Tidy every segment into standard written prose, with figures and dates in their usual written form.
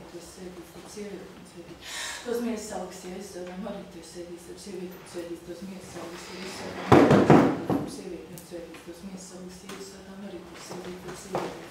tu esi sēdījis ar sievieti un sēdījis. Tos miesas augs, ja es sēdām, arī tu esi sēdījis ar sievieti un sēdījis. Tos miesas augs, ja es sēdām, arī tu esi sēdījis ar sievieti un sēdījis. Tos miesas augs, ja es sēdām, arī tu esi sēdījis ar sievieti un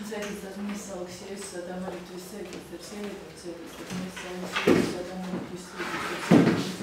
sēdījis. Tos miesas augs, ja es sēdām, arī tu esi sēdījis ar sievieti un sēdījis. Tos miesas augs, ja es sēdām, arī tu esi sēdījis ar sievieti un sēdījis. Tos miesas augs, ja es sēdām, arī tu esi sēdījis ar sievieti un sēdījis.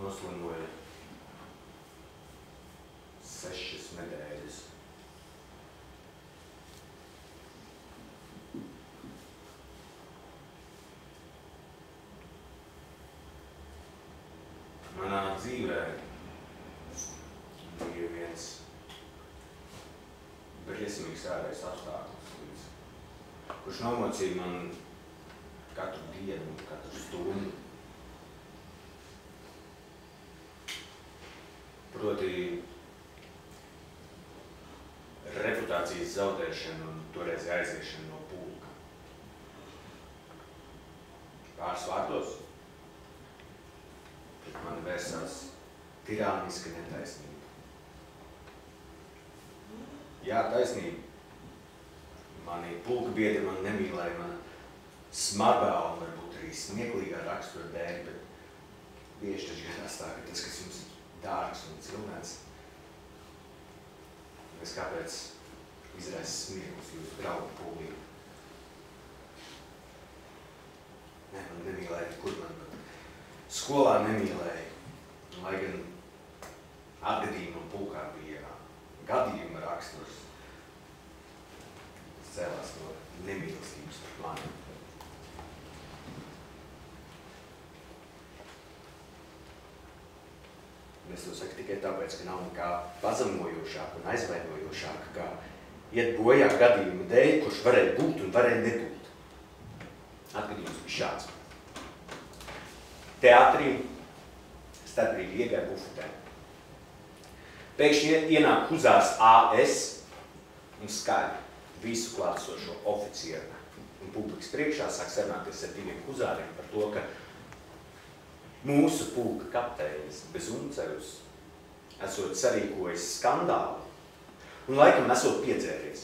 Noslimoja 6 nedēļas. Manā dzīvē bija viens briesmīgs ārējais apstākļus, kurš nomocīja man katru dienu, katru stundu. Proti reputācijas zaudēšana un toreiz aiziešana no pulka. Pāris vārdos pret mani vērsās tirāniska netaisnība. Jā, taisnība. Mani pulka biedri man nemīlēja, man smagā un varbūt arī smieklīgā rakstura dēļ, bet bieži taču gadās tā, ka tas, kas jums ir dārgs un cilvēks. Es kāpēc izraisa smieklus jūsu draugu pūlī. Ne, man nemīlēja, kur man pat skolā nemīlēja. Lai gan atgadījumi un pulkā bija gadījuma raksturs. Tas cēlās no nemīlestības par mani. Es to saku tikai tāpēc, ka nav nekā pazemojošāk un aizvainojošāk, kā iet bojā gadījuma dēļ, kurš varēja būt un varēja nebūt. Atgadījums bija šāds. Teātrī starpbrīd iegāja bufetē. Pēkšņi ienāk huzārs AS un skaļi visu klātsošo oficieru un publikas priekšā sāk sarunāties ar 2 huzāriem par to, ka mūsu pulka kapteinis Bezuncevs esot sarīkojis skandālu un laikam esot piedzēries.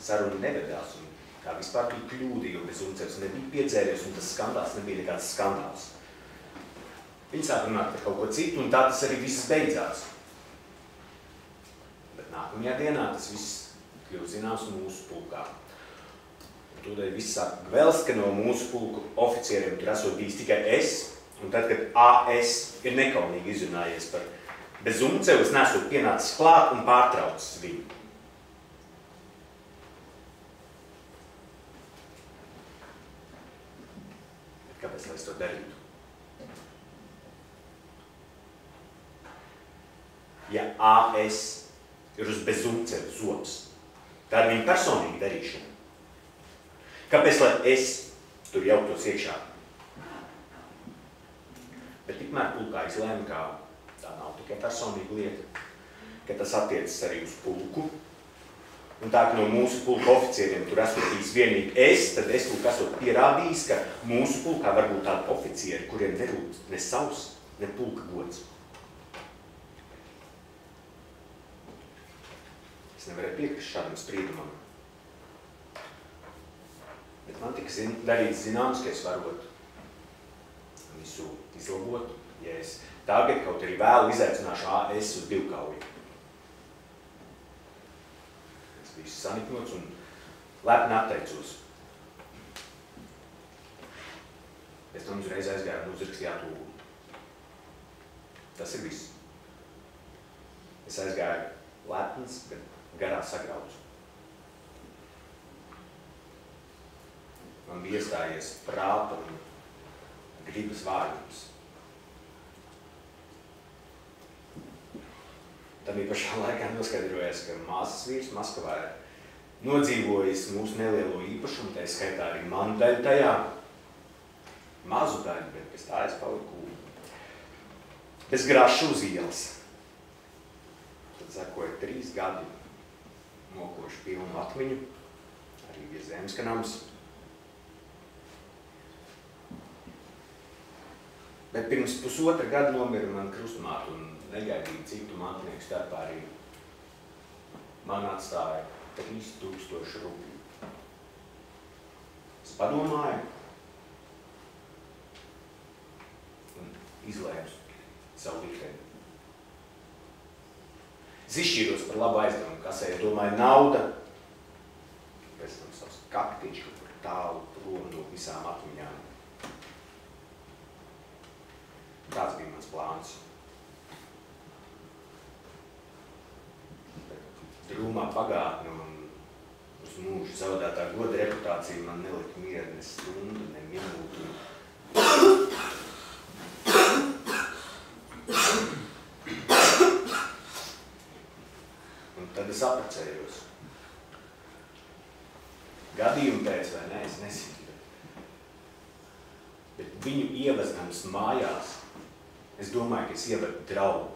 Saruna nevedās un tā vispār bija kļūda, jo Bezuncevs nebija piedzēries un tas skandāls nebija nekāds skandāls. Viņi sāk runāt par kaut ko citu un tā tas arī viss beidzās. Bet nākamajā dienā tas viss kļūst zināms mūsu pulkā. Tūdēļ viss sāk gvelst, ka no mūsu pulku oficieriem tur esot bijis tikai es, un tad, kad AS ir nekaunīgi izrunājies par Bezumcevu, es nesot pienācis klāt un pārtraucis viņu. Bet kāpēc, lai es to darītu? Ja AS ir uz Bezumcevu zobs, tā ir viņa personīga darīšana. Kāpēc, lai es tur jauktos iekšā? Bet tikmēr pulkā izlēma, ka tā nav tikai personīga lieta, ka tas attiecas arī uz pulku. Un tā, ka no mūsu pulka oficieriem tur esot bijis vienīgi es, tad es lūk esot pierādījis, ka mūsu pulkā var būt tādi oficieri, kuriem nerūp ne savs, ne pulka gods. Es nevarēju piekrist šādam spriedumam. Bet man tika darīts zināms, ka es varot visu izlabot, ja es tagad kaut arī vēlu izaicināšu AS uz divkauju. Es biju saniknots un lepni atteicos. Pēc tam uzreiz aizgāju un uzrakstīju atlūgu. Tas ir viss. Es aizgāju lepns, bet garā sagrauts. Man bija iestājies prāta un gribas vājums. Tad pašā laikā noskaidrojās, ka māsas vīrs Maskavā ir nodzīvojis mūsu nelielo īpašumu, tā skaitā arī manu daļu tajā. Mazu daļu, bet pēc tā es paliku bez grašu uz ielas. Tad sekoja 3 gadi mokošu pilnu atmiņu, arī bija Zemskanams. Bet pirms pusotra gada nomira man krustmāte un negaidīgi citu mantinieku starpā arī man atstāja 3000 rubļu. Es padomāju un izlēmu savu likteni. Es izšķīros par labu aizdevumu kasē, ja domāju nauda, pēc tam savs kaktiņš kaut kur tālu prom no visām atmiņām. Tāds bija mans plāns. Drūmā pagātne un uz mūžu zaudētā goda reputācija man nelika mieru ne stundu, ne minūtu. Un tad es apprecējos. Gadījumu pēc vai ne, es nezinu. Bet viņu ieveznams mājās, es domāju, ka es ievedu draugu.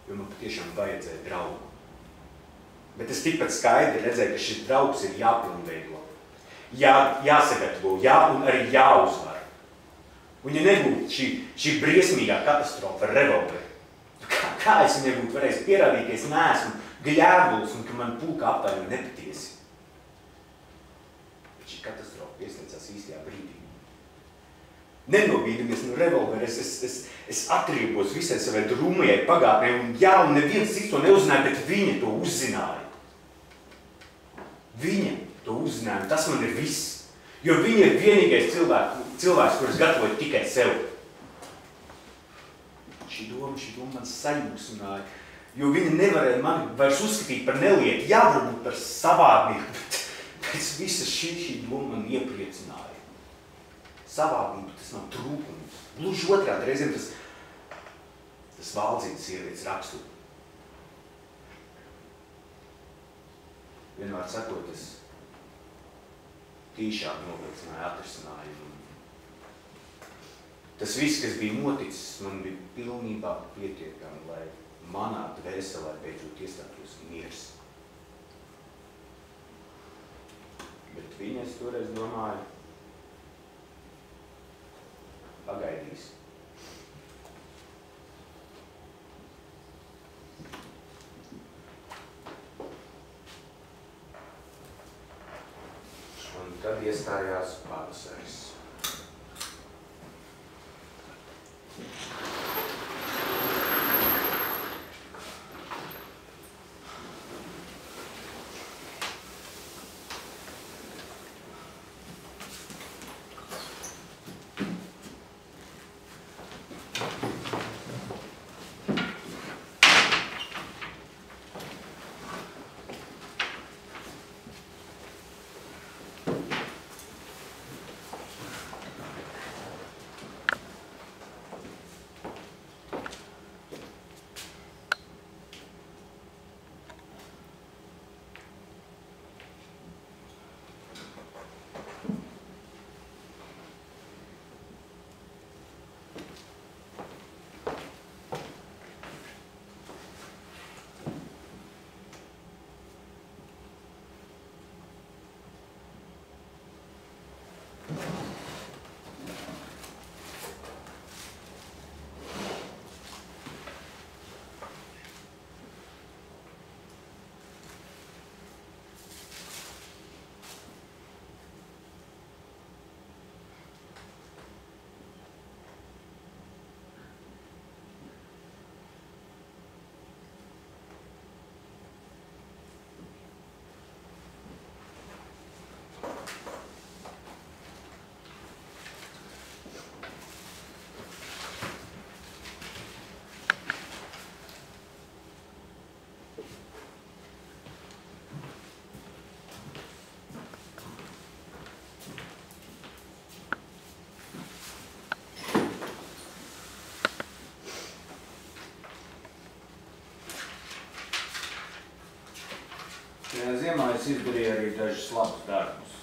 Jo man patiešām vajadzēja draugu. Bet es tikpat skaidri redzēju, ka šis draugs ir jāpilnveido. Jāsagatavo, un arī jāuzvar. Un ja nebūtu šī briesmīgā katastrofa ar revolveri, kā es viņai būtu varējis pierādīt, ka es neesmu gļēvulis un ka man pulka apvaino nepatiesi. Bet šī katastrofa piesniedzās īstajā brīdī. Nenobīdamies no revolvera, es atriebos visai savai drūmajai pagātnē, un neviens cits to neuzzināja, bet viņa to uzzināja. Viņa to uzzināja, tas man ir viss. Jo viņa ir vienīgais cilvēks, kurus gatavoja tikai sev. Šī doma man sajūsmināja, jo viņa nevarēja mani vairs uzskatīt par nelietu, varbūt par savādnieku, bet pēc visas šī doma man iepriecināja. Savādība, tas nav trūkums. Gluži otrādi reizēm tas valdzītas sievietes raksturu. Vienmēr sakot, es tīšām novilcināju atrisinājumu. Tas viss, kas bija noticis, man bija pilnībā pietiekami, lai manā dvēselē beidzot iestātos miers. Bet viņa, es toreiz domāju, pagaidīs. Un tad iestājās pavasaris. ziemā es izdarīju arī dažus labus darbus.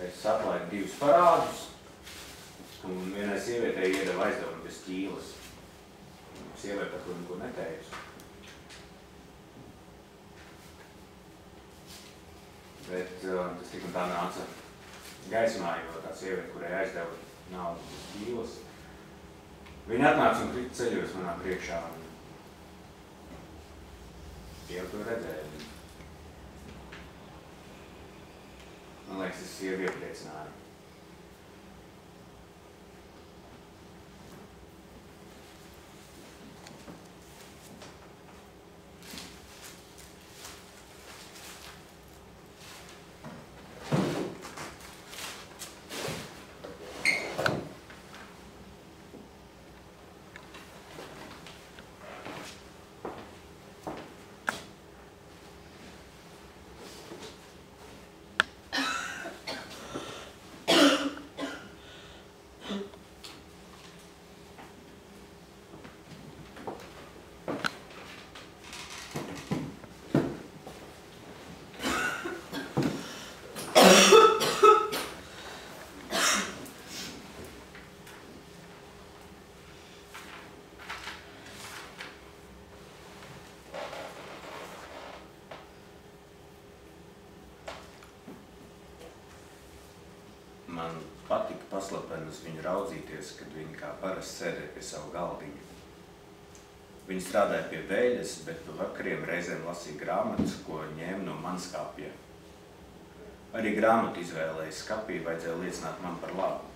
Es atlaidu 2 parādus, un vienai sievietei iedeva aizdevumu bez ķīles. Sieviete par to neko neteicu. Bet tas tik un tā nāca gaismā, jo tā sieviete, kurai aizdeva naudu bez ķīles, viņa atnāca un krita ceļos manā priekšā. Jau to redzēju. Man liekas, tas sievi iepriecināja. Man patika paslapeni uz viņu raudzīties, kad viņa kā parasti sēdēja pie savu galdiņu. Viņa strādāja pie veļas, bet pa vakariem reizēm lasīja grāmatas, ko ņēma no manas skapja. Arī grāmatu izvēlēja skapī vajadzēja liecināt man par labu.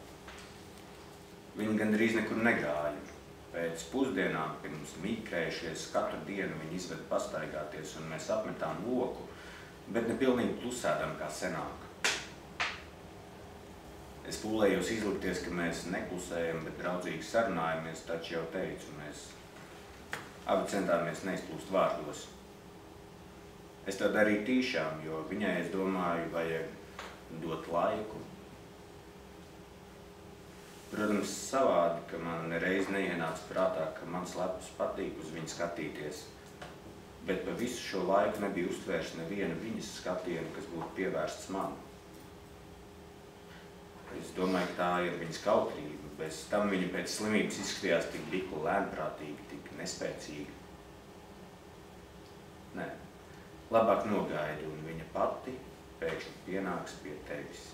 Viņa gandrīz nekur negāja. Pēc pusdienām pirms mīkrējušies katru dienu viņa izveda pastaigāties un mēs apmetām loku, bet ne pilnīgi klusēdam kā senāk. Es pūlējos izlikties, ka mēs neklusējam, bet draudzīgi sarunājamies, taču jau teicu, mēs abi centāmies neizplūst vārdos. Es to darīju tīšām, jo viņai, es domāju, vajag dot laiku. Protams, savādi, ka man nereiz neienāca prātā, ka man slepus patīk uz viņu skatīties, bet pa visu šo laiku nebija uztvērts nevienu viņas skatienu, kas būtu pievērsts man. Es domāju, ka tā ir viņas kautrība. Bez tam viņa pēc slimības izskatījās tik dikli lēnprātīgi, tik nespēcīgi. Nē, labāk nogaidi, un viņa pati pēkšņi pienāks pie tevis.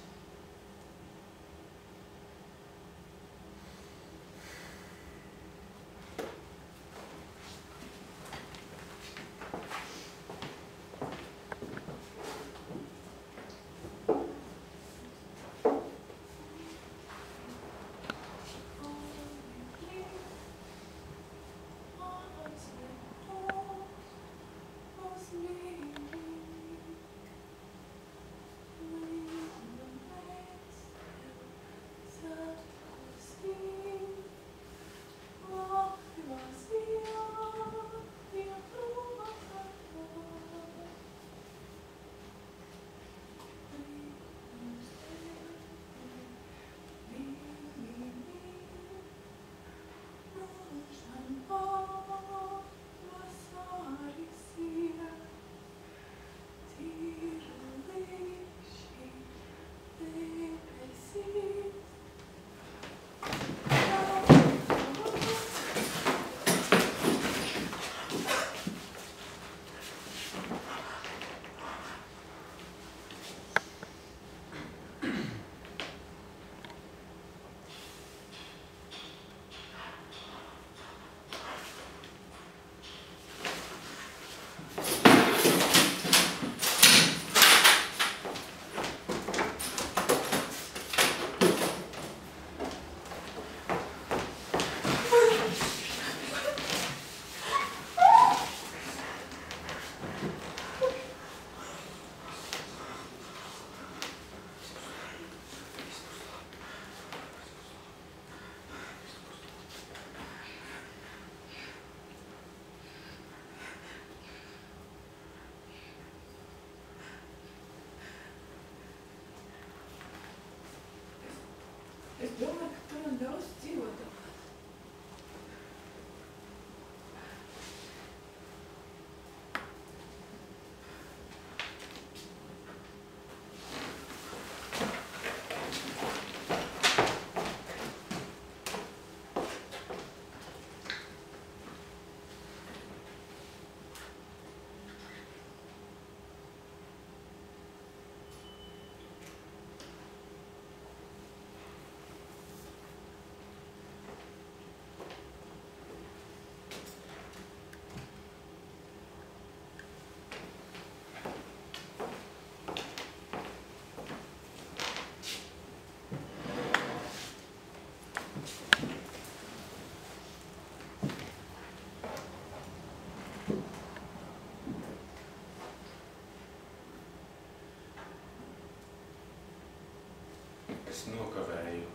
Es nokavēju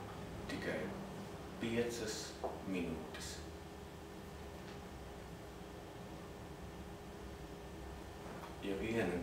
tikai 5 minūtes. Ja viena